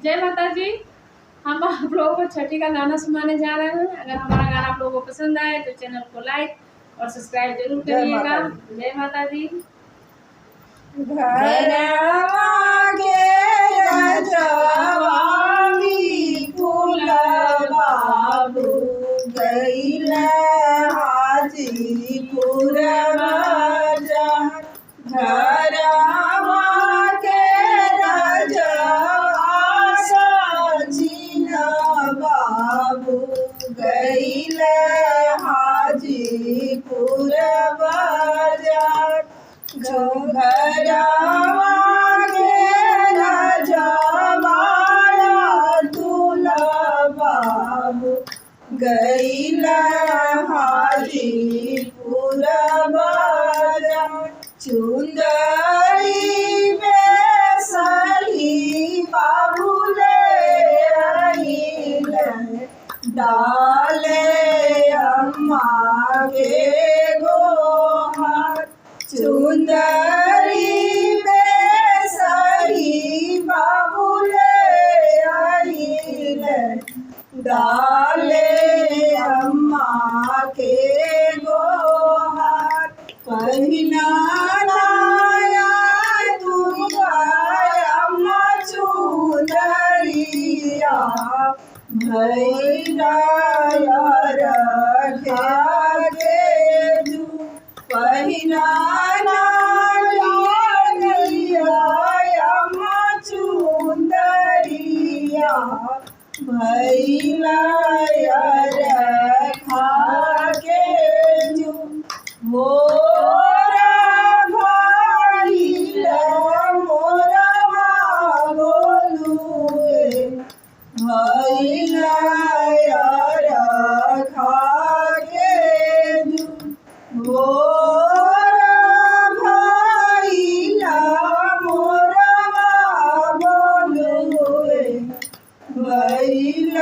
जय माता जी। हम आप लोगों को छठी का गाना सुनाने जा रहे हैं। अगर हमारा गाना आप लोगों को पसंद आए तो चैनल को लाइक और सब्सक्राइब जरूर करिएगा। जय माता दी। घरवा के रजवानी फूल बाबू गइल हाजीपुर बाजार। घरवा के रजवा सचिन बाबू गइल हाजीपुर बाजार। घरवा के रजवाड़ा दूल्हा बाबू गइल हाजीपुर बाजार। चुंदरी बेसरी बाबू ले आइल डाले अम्मा के गोहार। चुंदरी बेसरी बाबू ले आइल डाले अम्मा के गोहार। पहिना लाया दुर्गा अम्मा चुंदरिया भैया रखा के दू। पहिना चुंदरिया भैया रखा के जू। मोरा भइल मोरवा बोलुए भइल रखा के जू। मोरा भइल मोरवा बोलुए भइल